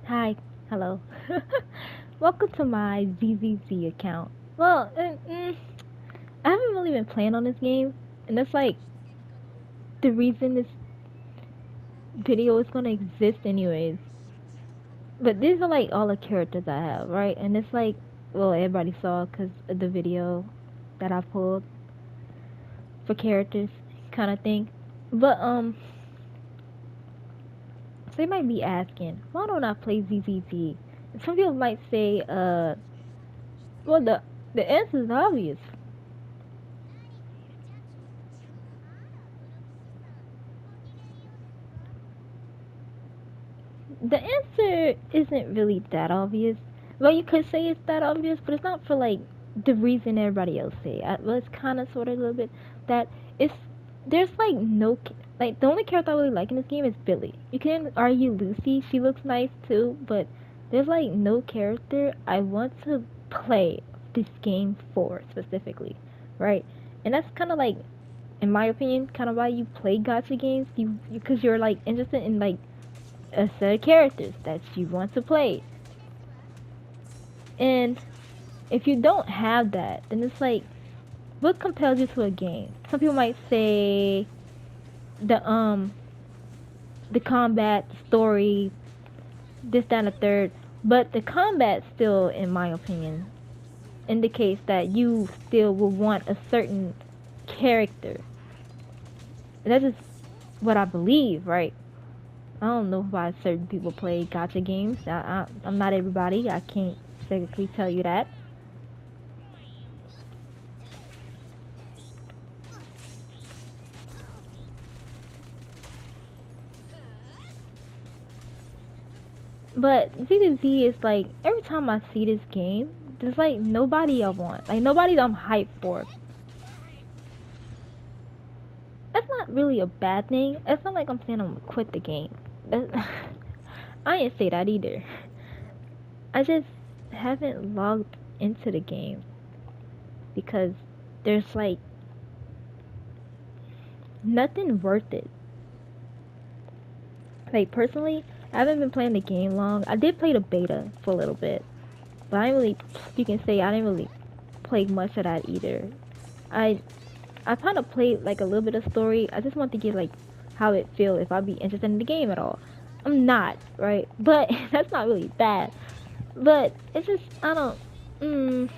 Hi, hello. Welcome to my ZZZ account. Well, I haven't really been playing on this game, and that's like the reason this video is gonna exist, anyways. But these are like all the characters I have, right? And it's like, well, everybody saw because of the video that I pulled for characters, kind of thing. But so they might be asking, why don't I play ZZZ? Some people might say, well, the answer is obvious. The answer isn't really that obvious. Well, you could say it's that obvious, but it's not for like the reason everybody else say. Well, it's kind of sort of a little bit that it's there's like like the only character I really like in this game is Billy. You can argue Lucy, she looks nice too, but there's like no character I want to play this game for specifically, right? And that's kind of like, in my opinion, kind of why you play gacha games. You because you're like interested in like a set of characters that you want to play. And if you don't have that, then it's like, what compels you to a game? Some people might say the the combat, story, this, that, and the third. But the combat still, in my opinion, indicates that you still will want a certain character. That's just what I believe, right? I don't know why certain people play gacha games. I'm not everybody. I can't specifically tell you that. But ZZZ is like, every time I see this game, there's like nobody I want. Like nobody I'm hyped for. That's not really a bad thing. It's not like I'm saying I'm gonna quit the game. I didn't say that either. I just haven't logged into the game because there's like nothing worth it. Like personally, I haven't been playing the game long. I did play the beta for a little bit, but I didn't really. You can say I didn't really play much of that either. I I kind of played like a little bit of story. I just want to get like how it feel if I'd be interested in the game at all. I'm not, right? But that's not really bad. But it's just I don't. Mm,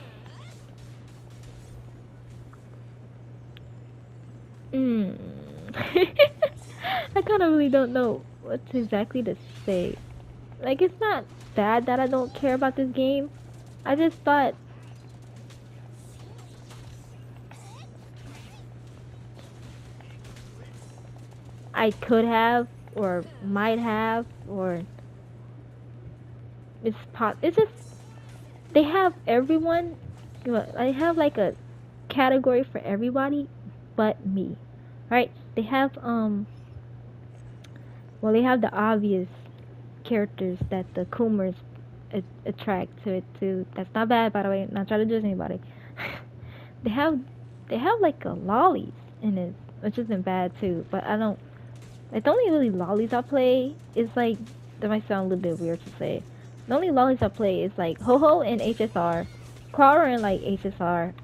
mm. I kind of really don't know what exactly to say. Like it's not bad that I don't care about this game. I just thought I could have or might have or it's just they have everyone, I have like a category for everybody but me, right? They have well, they have the obvious characters that the Kumers attract to it too. That's not bad, by the way. Not trying to judge anybody. they have they have like a lollies in it, which isn't bad too. But I don't like the only really lollies I play is like, that might sound a little bit weird to say. The only lollies I play is like Ho Ho and HSR, Clara and like HSR.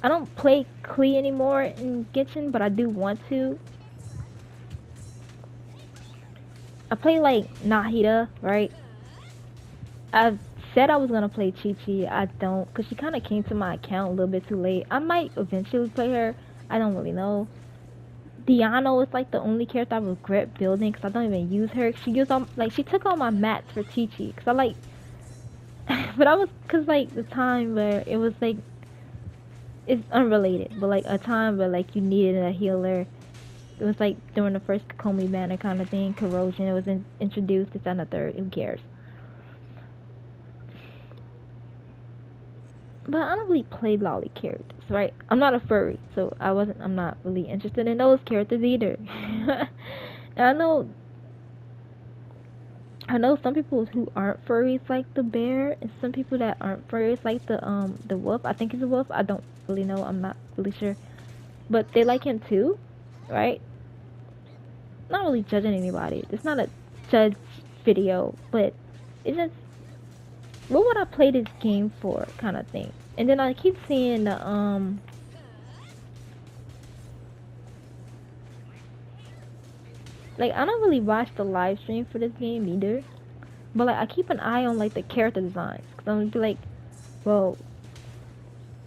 I don't play Klee anymore in Genshin, but I do want to. I play like Nahida, right? I said I was gonna play Chi Chi. I don't, cause she kind of came to my account a little bit too late. I might eventually play her. I don't really know. Diano is like the only character I regret building because I don't even use her. She used all like she took all my mats for Chi Chi because I like, but I was cause like the time where it was like, it's unrelated, but like a time where like you needed a healer. It was like during the first Kokomi banner kind of thing. Corrosion, it was introduced. It's on the third. Who cares? But I don't really play lolly characters, right? I'm not a furry, so I'm not really interested in those characters either. And I know some people who aren't furries like the bear, and some people that aren't furries like the wolf. I think it's a wolf. I don't really know. I'm not really sure, but they like him too, right? Not really judging anybody. It's not a judge video, but it's just what would I play this game for kind of thing. And then I keep seeing the like I don't really watch the live stream for this game either, but like I keep an eye on like the character designs because I'm gonna be like, well,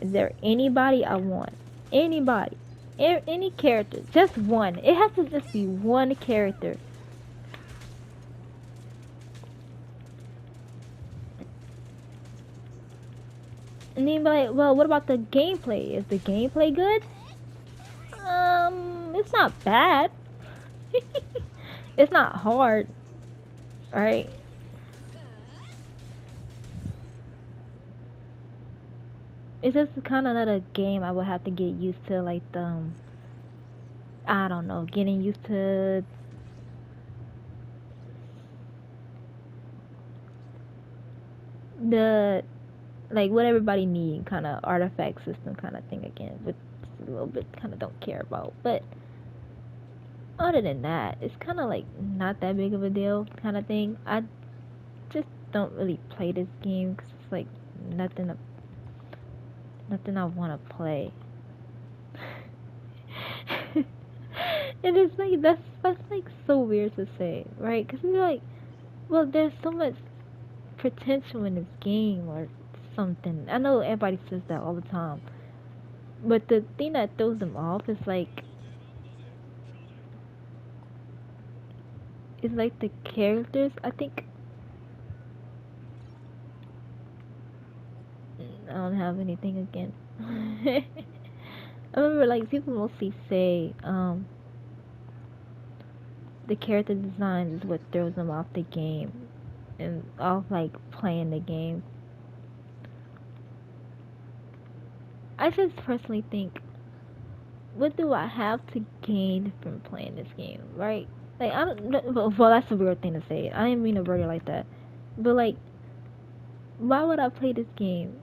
is there anybody I want? Anybody, any character, just one. It has to just be one character. And then be like, well, what about the gameplay? Is the gameplay good? It's not bad. It's not hard, right? It's just kind of not a game I would have to get used to, like the, I don't know, getting used to the, like what everybody need kind of artifact system kind of thing again, which a little bit kind of don't care about. But other than that, it's kind of like not that big of a deal kind of thing. I just don't really play this game because it's like nothing, nothing I want to play. And it's like that's like so weird to say, right? Because you're like, well, there's so much potential in this game or something. I know everybody says that all the time, but the thing that throws them off is like, it's like the characters. I think I don't have anything again. I remember like people mostly say the character design is what throws them off the game and off like playing the game. I just personally think, what do I have to gain from playing this game, right? Like I don't know, well that's a weird thing to say. I didn't mean to word it like that, but like, why would I play this game,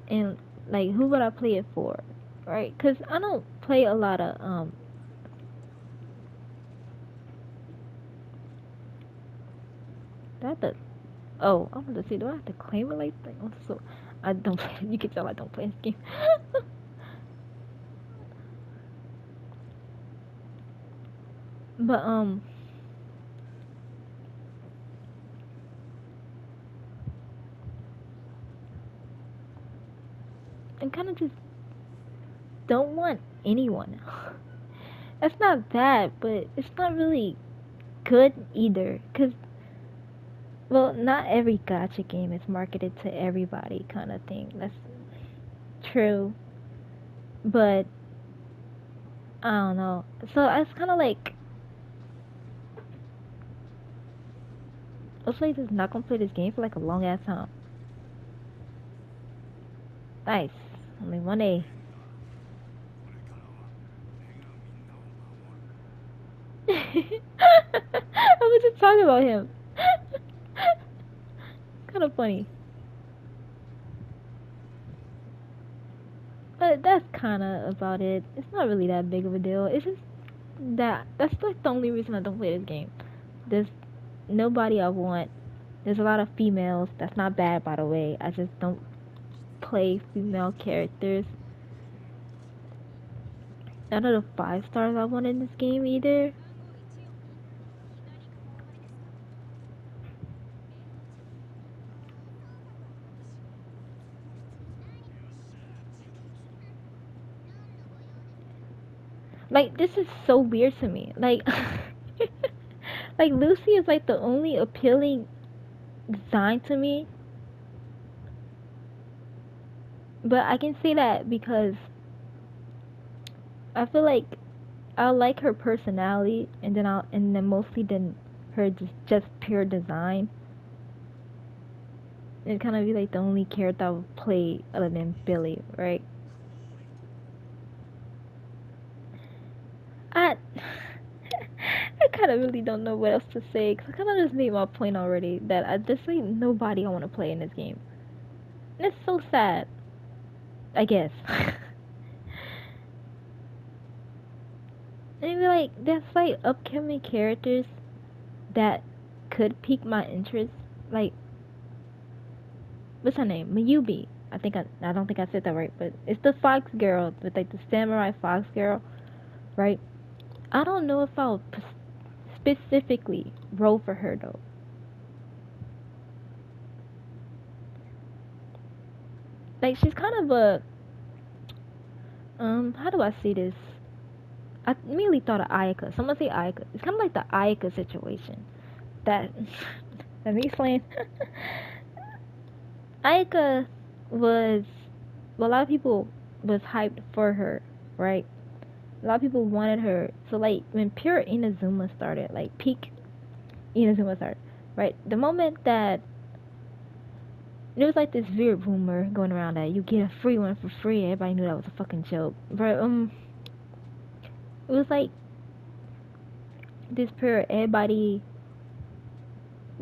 and like who would I play it for, right? Cause I don't play a lot of that the oh I'm gonna see, do I have to claim it like that? So I don't play. You can tell I don't play this game. But I kind of just don't want anyone. That's not bad, but it's not really good either. Cause well, not every gacha game is marketed to everybody, kind of thing. That's true, but I don't know. So it's kind of like, looks like just not gonna play this game for like a long ass time. Nice, only one A. I was just talking about him. Kind of funny. But that's kind of about it. It's not really that big of a deal. It's just that's like the only reason I don't play this game. There's nobody I want. There's a lot of females. That's not bad, by the way. I just don't play female characters. None of the 5 stars I want in this game either. Like, this is so weird to me. Like, like Lucy is like the only appealing design to me. But I can say that because I feel like I like her personality, and then mostly than her just pure design. It kind of be like the only character I would play other than Billy, right? I I kind of really don't know what else to say because I kind of just made my point already that I just ain't nobody I want to play in this game. And it's so sad, I guess. And be like, there's like upcoming characters that could pique my interest. Like, what's her name? Mayubi. I don't think I said that right, but it's the fox girl with like the samurai fox girl, right? I don't know if I'll specifically roll for her though. Like she's kind of a how do I see this? I immediately thought of Ayaka. Someone say Ayaka. It's kind of like the Ayaka situation. That let me explain. Ayaka was well, a lot of people was hyped for her, right? A lot of people wanted her. So like when pure Inazuma started, like peak Inazuma started, right? The moment that there was like this weird rumor going around that you get a free one for free. Everybody knew that was a fucking joke, but it was like this period. Everybody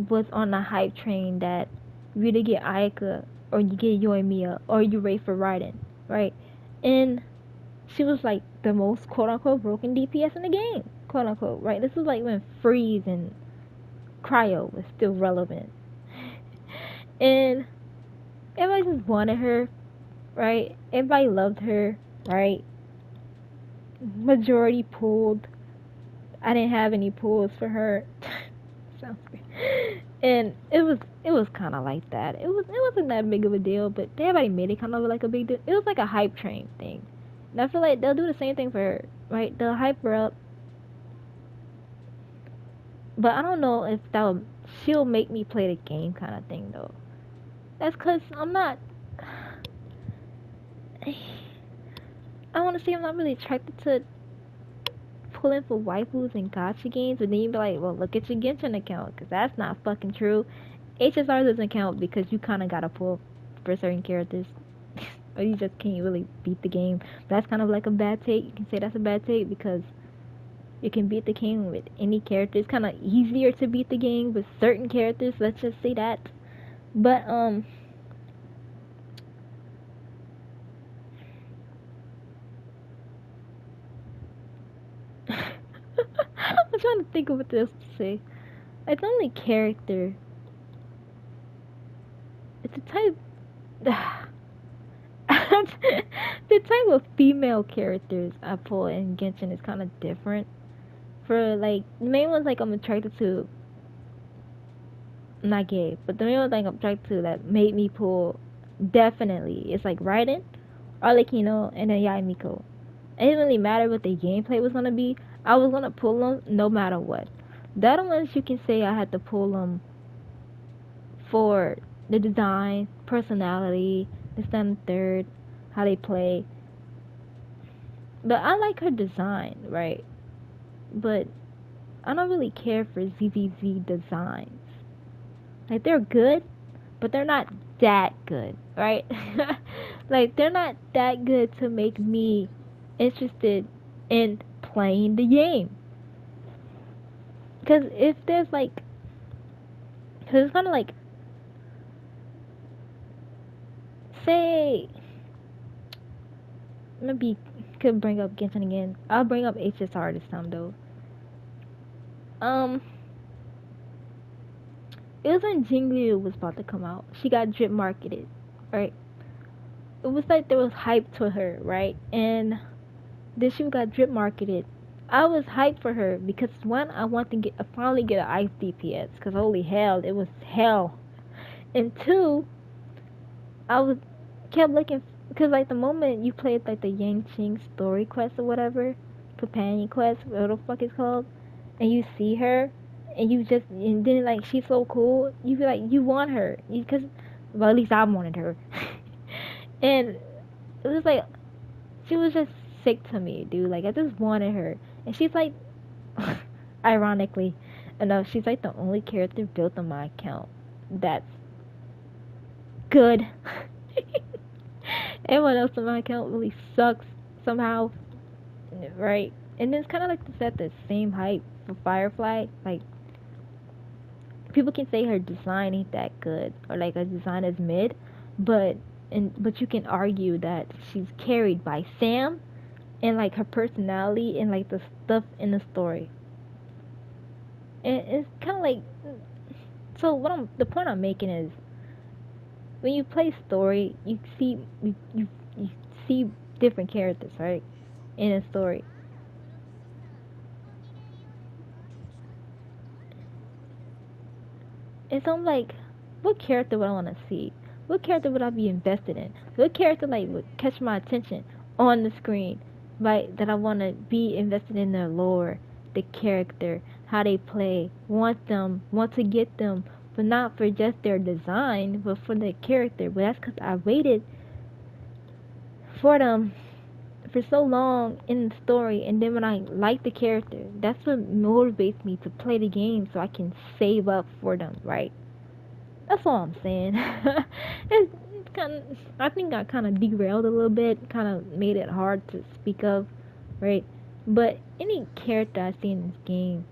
was on the hype train that you either get Ayaka or you get Yoimiya or you rate for Raiden, right? And she was like the most quote unquote broken DPS in the game, quote unquote, right? This was like when Freeze and Cryo was still relevant, and everybody just wanted her, right? Everybody loved her, right? Majority pulled. I didn't have any pulls for her. Sounds good. And it was kind of like that. It wasn't that big of a deal, but everybody made it kind of like a big deal. It was like a hype train thing. And I feel like they'll do the same thing for her, right? They'll hype her up, but I don't know if she'll make me play the game kind of thing though. That's cause I'm not. I want to say I'm not really attracted to pulling for waifus and gacha games, but then you'd be like, well, look at your Genshin account, because that's not fucking true. HSR doesn't count because you kind of gotta pull for certain characters, or you just can't really beat the game. That's kind of like a bad take. You can say that's a bad take because you can beat the game with any character. It's kind of easier to beat the game with certain characters. Let's just say that. But I'm trying to think of what else to say. It's only character. It's a type. The type of female characters I pull in Genshin is kind of different. For like the main ones, like I'm attracted to. Not gay, but the main ones like I'm attracted to that made me pull. Definitely, it's like Raiden, Arlecchino, and then Yaimiko. It didn't really matter what the gameplay was gonna be. I was gonna pull them no matter what. The other ones you can say I had to pull them for the design, personality, this, that, and third, how they play. But I like her design, right? But I don't really care for ZZZ designs. Like they're good, but they're not that good, right? Like they're not that good to make me interested in playing the game. Because if there's like, because it's kind of like, say, maybe could bring up Genshin again. I'll bring up HSR this time though. It was when Jingliu was about to come out. She got drip marketed, right? It was like there was hype to her, right? And then she got drip marketed. I was hyped for her because one, I want to finally get an ice DPS because holy hell, it was hell. And two, I was kept looking because like the moment you played like the Yang Ching story quest or whatever, companion quest, whatever the fuck it's called, and you see her, and then like she's so cool, you feel like you want her because, well, at least I wanted her, and it was like she was just sick to me, dude. Like I just wanted her, and she's like, ironically enough, she's like the only character built on my account that's good. Everyone else on my account really sucks somehow, right? And it's kind of like to set the same hype for Firefly. Like people can say her design ain't that good or like her design is mid, but you can argue that she's carried by Sam and like her personality and like the stuff in the story. And it's kind of like So the point I'm making is when you play story, you see different characters, right? In a story. And so I'm like, what character would I want to see? What character would I be invested in? What character like would catch my attention on the screen, right? That I want to be invested in their lore, the character, how they play, want to get them, but not for just their design, but for their character. But that's because I waited for them for so long in the story, and then when I like the character, that's what motivates me to play the game so I can save up for them, right? That's all I'm saying. It's kind of, I think I kind of derailed a little bit, kind of made it hard to speak of, right? But any character I see in this game,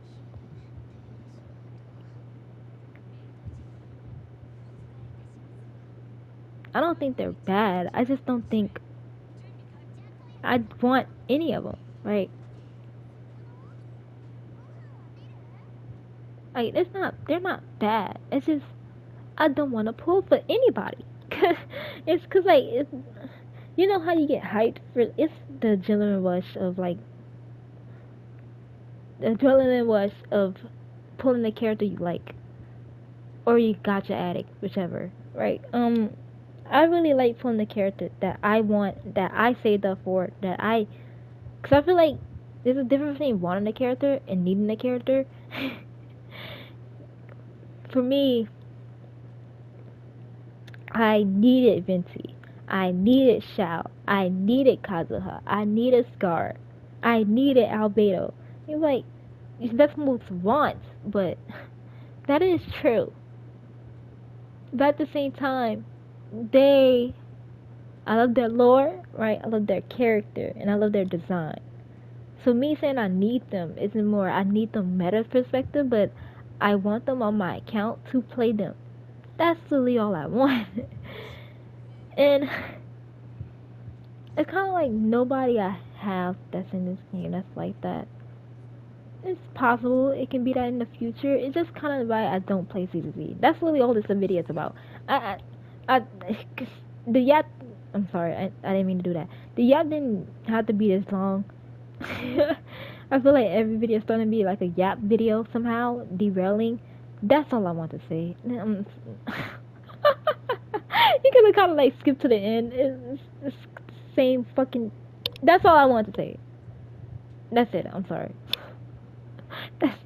I don't think they're bad. I just don't think I'd want any of them, right? Like they're not bad. It's just I don't want to pull for anybody. It's cause like it's, you know how you get hyped for it's the adrenaline rush of like the adrenaline rush of pulling the character you like or you gotcha addict, whichever, right? I really like pulling the character that I want, that I saved up for, cause I feel like there's a difference between wanting a character and needing a character. For me, I needed Venti. I needed Shao. I needed Kazuha. I needed Scar. I needed Albedo. You're like, that's most wants, but that is true. But at the same time, they, I love their lore, right? I love their character, and I love their design. So me saying I need them isn't more I need them meta perspective, but I want them on my account to play them. That's really all I want. And it's kind of like nobody I have that's in this game that's like that. It's possible it can be that in the future. It's just kind of why I don't play ZZZ. That's really all this video is about. I the yap. I'm sorry, I didn't mean to do that. The yap didn't have to be this long. I feel like every video is starting to be like a yap video somehow, derailing. That's all I want to say. You could have kind of like skipped to the end. It's the same fucking. That's all I want to say. That's it. I'm sorry. That's